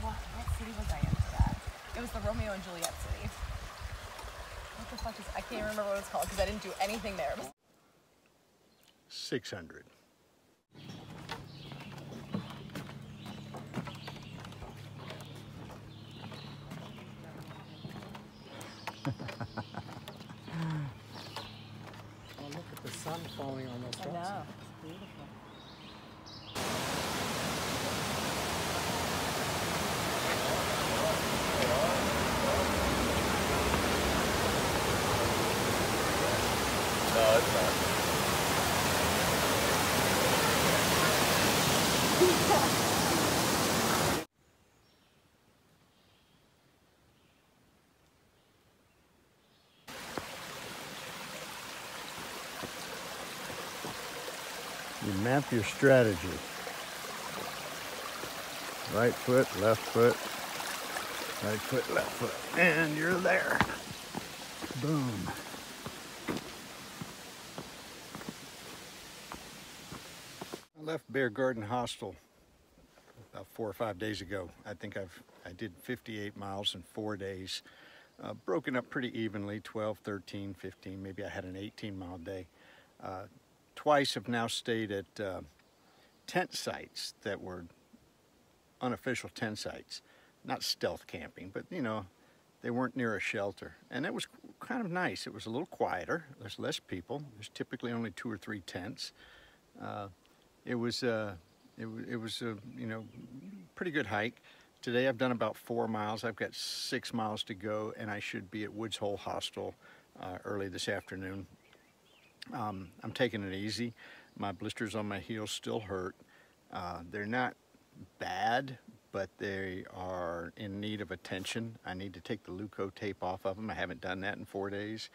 What city was I in for that? It was the Romeo and Juliet city. What the fuck is, I can't remember what it's called because I didn't do anything there. 600. Oh, look at the sun falling on those rocks. I know. It's beautiful. No, it's not. You map your strategy. Right foot, left foot, right foot, left foot, and you're there. Boom. I left Bear Garden Hostel about 4 or 5 days ago. I think I did 58 miles in 4 days, broken up pretty evenly, 12, 13, 15, maybe I had an 18-mile day. Twice have now stayed at tent sites that were unofficial tent sites, not stealth camping, but you know, they weren't near a shelter, and it was kind of nice. It was a little quieter. There's less people. There's typically only 2 or 3 tents. It was a you know, pretty good hike. Today I've done about 4 miles. I've got 6 miles to go, and I should be at Woods Hole Hostel early this afternoon. I'm taking it easy. My blisters on my heels still hurt. They're not bad, but they are in need of attention. I need to take the Leuco tape off of them. I haven't done that in 4 days,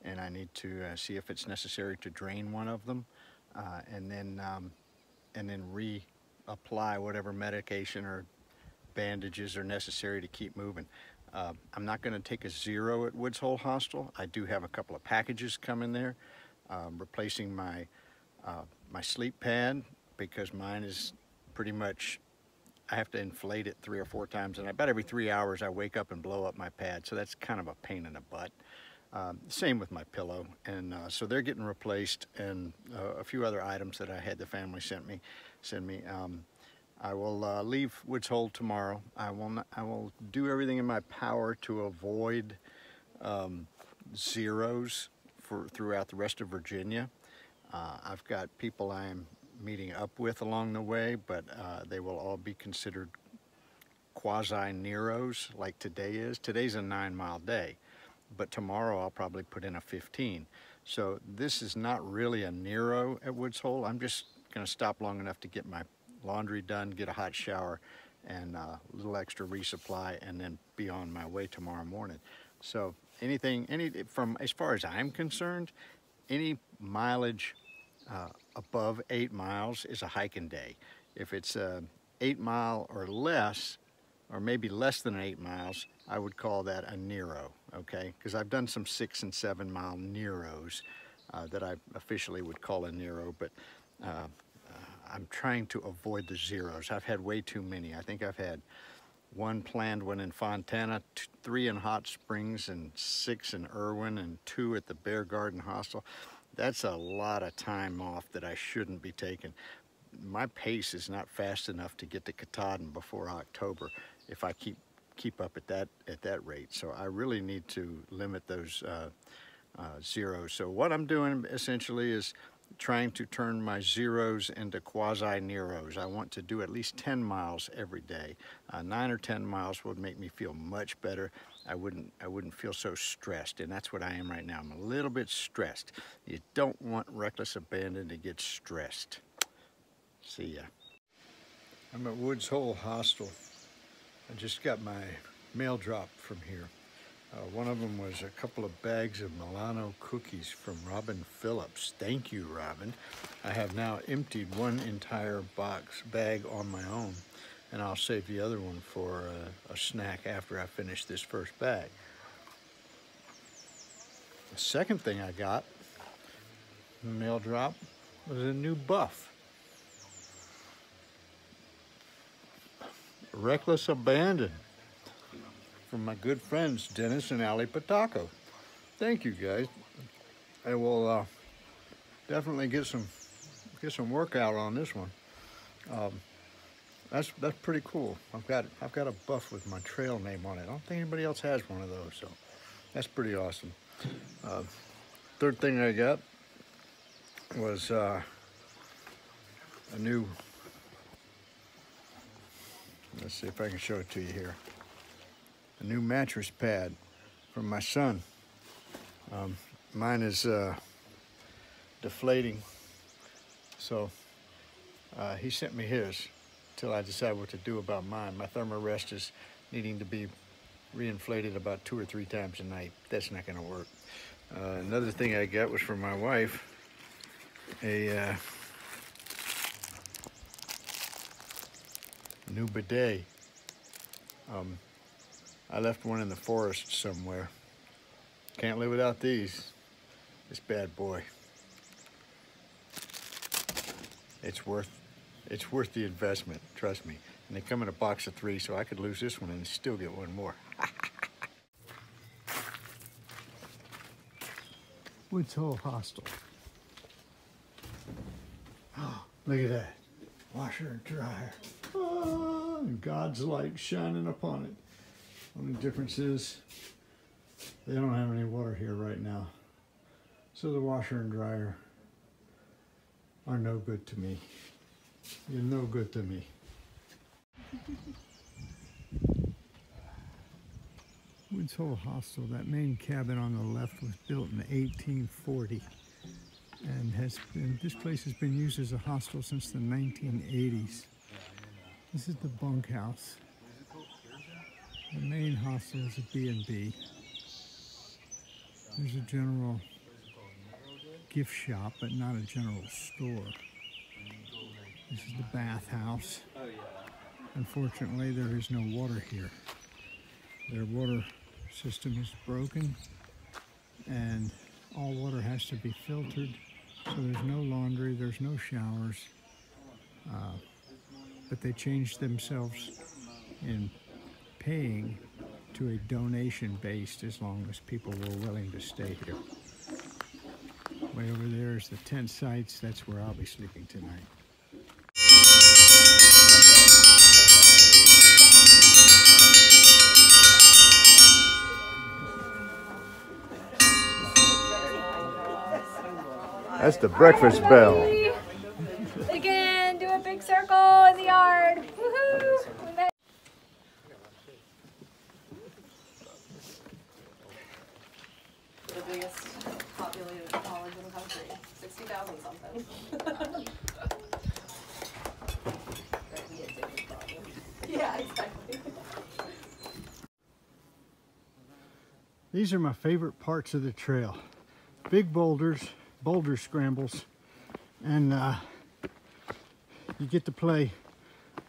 and I need to see if it's necessary to drain one of them, and then reapply whatever medication or bandages are necessary to keep moving. I'm not going to take a zero at Woods Hole Hostel. I do have a couple of packages coming there. Replacing my my sleep pad, because mine is pretty much, I have to inflate it 3 or 4 times, and about every 3 hours I wake up and blow up my pad, so that's kind of a pain in the butt. Same with my pillow, and so they're getting replaced, and a few other items that I had the family send me. I will leave Woods Hole tomorrow. I will do everything in my power to avoid zeros throughout the rest of Virginia. I've got people I'm meeting up with along the way, but they will all be considered quasi-Neros like today is. Today's a 9-mile day, but tomorrow I'll probably put in a 15. So this is not really a Nero at Woods Hole. I'm just going to stop long enough to get my laundry done, get a hot shower, and a little extra resupply, and then be on my way tomorrow morning. So from as far as I'm concerned, any mileage above 8 miles is a hiking day. If it's 8 mile or less, or maybe less than 8 miles, I would call that a Nero, okay? Because I've done some 6 and 7 mile Neros that I officially would call a Nero, but I'm trying to avoid the zeros. I've had way too many. I think I've had 1 planned one in Fontana, 3 in Hot Springs, and 6 in Irwin, and 2 at the Bear Garden Hostel. That's a lot of time off that I shouldn't be taking. My pace is not fast enough to get to Catawba before October if I keep up at that rate. So I really need to limit those zeros. So what I'm doing essentially is trying to turn my zeros into quasi-Neros. I want to do at least 10 miles every day. 9 or 10 miles would make me feel much better. I wouldn't feel so stressed, and that's what I am right now. I'm a little bit stressed. You don't want reckless abandon to get stressed. See ya. I'm at Woods Hole Hostel. I just got my mail drop from here. One of them was a couple of bags of Milano cookies from Robin Phillips. Thank you, Robin. I have now emptied 1 entire bag on my own, and I'll save the other one for a snack after I finish this first bag. The second thing I got, mail drop, was a new buff. Reckless Abandon from my good friends Dennis and Ali Pataco. Thank you guys. I will definitely get some workout on this one. That's pretty cool. I've got a buff with my trail name on it. I don't think anybody else has one of those, so that's pretty awesome. Third thing I got was a new, let's see if I can show it to you here, a new mattress pad from my son. Mine is deflating, so he sent me his till I decide what to do about mine. My thermarest is needing to be reinflated about 2 or 3 times a night. That's not going to work. Another thing I got was from my wife, a new bidet. I left one in the forest somewhere. Can't live without these. This bad boy. It's worth the investment, trust me. And they come in a box of 3, so I could lose this one and still get one more. Woods Hole Hostel. Oh, look at that. Washer and dryer. Oh, and God's light shining upon it. Only difference is they don't have any water here right now. So the washer and dryer are no good to me. You're no good to me. Woods Hole Hostel, that main cabin on the left was built in 1840 and this place has been used as a hostel since the 1980s. This is the bunkhouse. The main hostel is a B&B. There's a general gift shop, but not a general store. This is the bathhouse. Unfortunately, there is no water here. Their water system is broken, and all water has to be filtered, so there's no laundry, there's no showers. But they changed themselves in paying to a donation based as long as people were willing to stay here. Way over there is the tent sites. That's where I'll be sleeping tonight. That's the breakfast bell. Again, do a big circle in the yard. Woohoo! The biggest populated college in the country. 60,000 something. Yeah, exactly. These are my favorite parts of the trail. Big boulders, boulder scrambles, and you get to play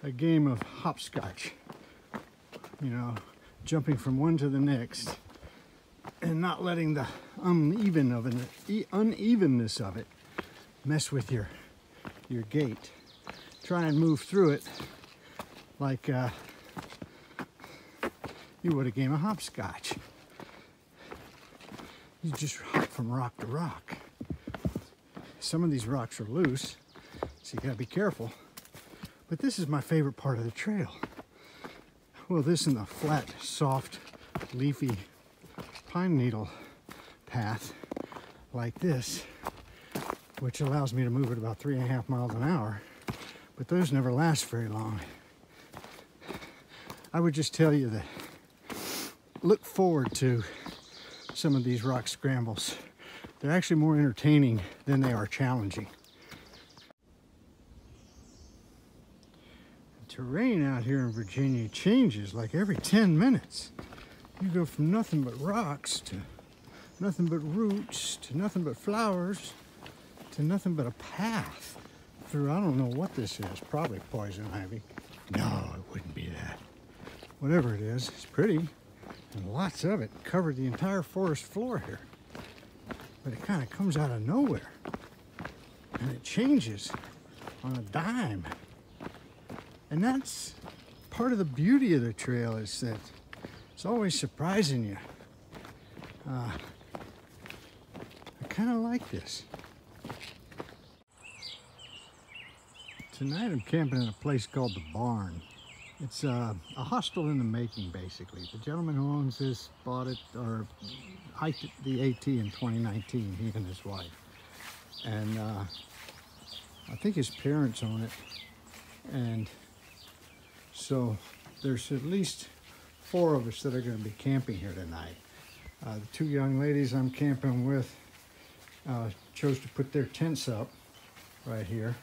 a game of hopscotch. You know, jumping from one to the next and not letting the unevenness of it mess with your gait. Try and move through it like you would a game of hopscotch. You just hop from rock to rock. Some of these rocks are loose, so you gotta be careful. But this is my favorite part of the trail. Well, this and the flat, soft, leafy pine needle path like this, which allows me to move at about 3.5 miles an hour, but those never last very long. I would just tell you that look forward to some of these rock scrambles. They're actually more entertaining than they are challenging. The terrain out here in Virginia changes like every 10 minutes. You go from nothing but rocks to nothing but roots to nothing but flowers to nothing but a path through, I don't know what this is, probably poison ivy. No, it wouldn't be that. Whatever it is, it's pretty. And lots of it covered the entire forest floor here. But it kind of comes out of nowhere. And it changes on a dime. And that's part of the beauty of the trail is that it's always surprising you. I kind of like this. Tonight I'm camping in a place called The Barn. It's a hostel in the making, basically. The gentleman who owns this bought it, or hiked the AT in 2019, he and his wife. And I think his parents own it. And so there's at least 4 of us that are going to be camping here tonight. The 2 young ladies I'm camping with chose to put their tents up right here.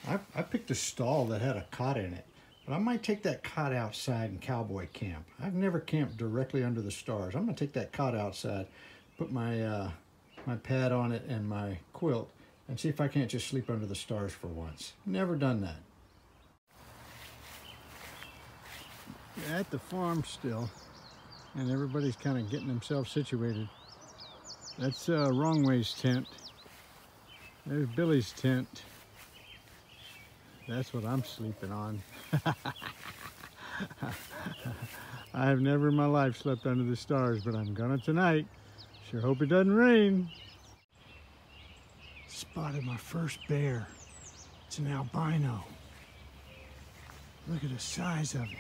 I picked a stall that had a cot in it, but I might take that cot outside and cowboy camp. I've never camped directly under the stars. I'm gonna take that cot outside, put my my pad on it and my quilt, and see if I can't just sleep under the stars for once. Never done that. At the farm still, and everybody's kind of getting themselves situated. That's Wrongway's tent. There's Billy's tent. That's what I'm sleeping on. I have never in my life slept under the stars, but I'm gonna tonight. Sure hope it doesn't rain. Spotted my first bear. It's an albino. Look at the size of him.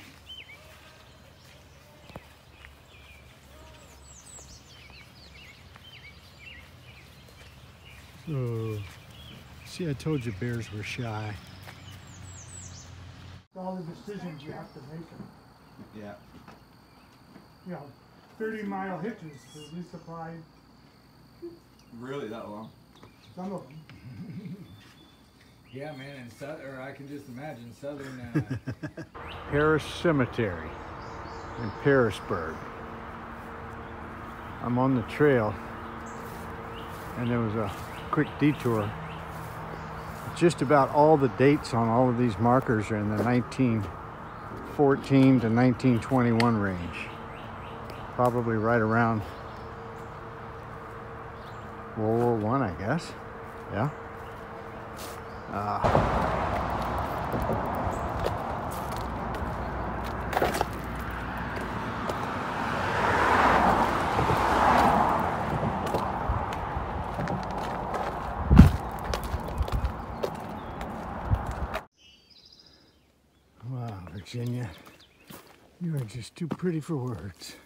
Oh, see, I told you bears were shy. All the decisions you have to make. Yeah. You know, 30-mile hitches to resupply Really that long? some of them. Yeah, man, and or I can just imagine southern. Paris Cemetery in Parisburg. I'm on the trail, and there was a quick detour. Just about all the dates on all of these markers are in the 1914 to 1921 range. Probably right around World War I, I guess. Yeah. Wow, Virginia, you are just too pretty for words.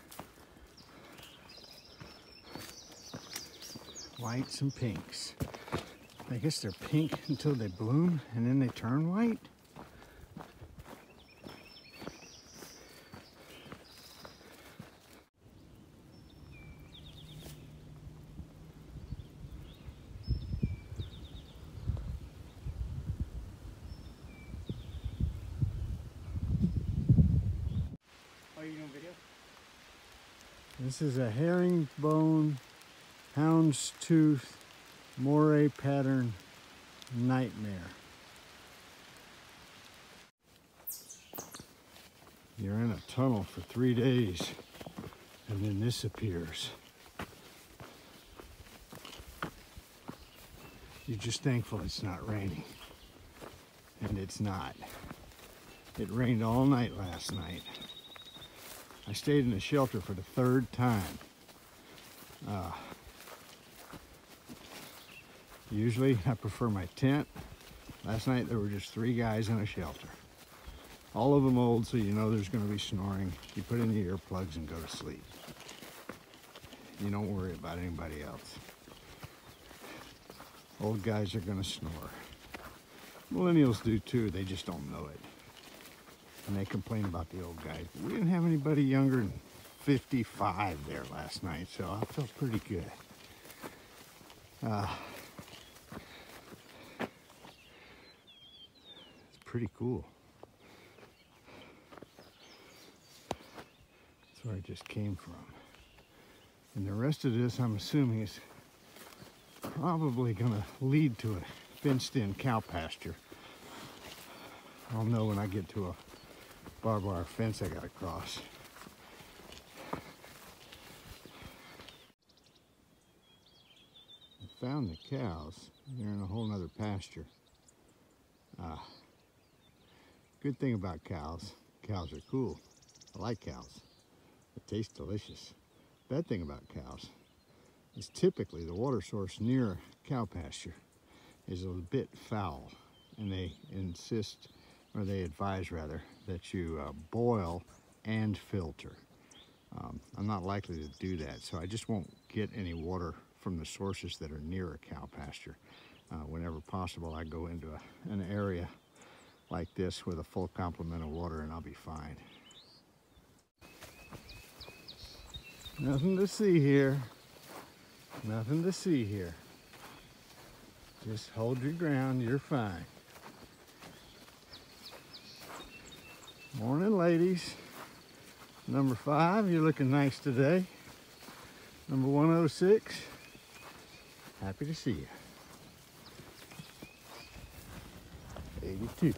Whites and pinks. I guess they're pink until they bloom and then they turn white. Are you doing video? This is a herringbone, houndstooth, moray pattern nightmare. You're in a tunnel for 3 days, and then this appears. You're just thankful it's not raining. And it's not. It rained all night last night. I stayed in the shelter for the 3rd time. Usually I prefer my tent. Last night there were just 3 guys in a shelter. All of them old, so you know there's going to be snoring. You put in the earplugs and go to sleep. You don't worry about anybody else. Old guys are going to snore. Millennials do too, they just don't know it. And they complain about the old guys. But we didn't have anybody younger than 55 there last night, so I felt pretty good. It's pretty cool. That's where I just came from. And the rest of this, I'm assuming, is probably going to lead to a fenced-in cow pasture. I'll know when I get to a barbed wire fence I gotta cross. I found the cows. They're in a whole nother pasture. Good thing about cows are cool. I like cows. They taste delicious. Bad thing about cows is typically the water source near a cow pasture is a bit foul, and they insist, or they advise rather, that you boil and filter. I'm not likely to do that, so I just won't get any water from the sources that are near a cow pasture. Whenever possible, I go into an area like this with a full complement of water and I'll be fine. Nothing to see here. Nothing to see here. Just hold your ground, you're fine. Morning, ladies. Number 5, you're looking nice today. Number 106, happy to see you. 82.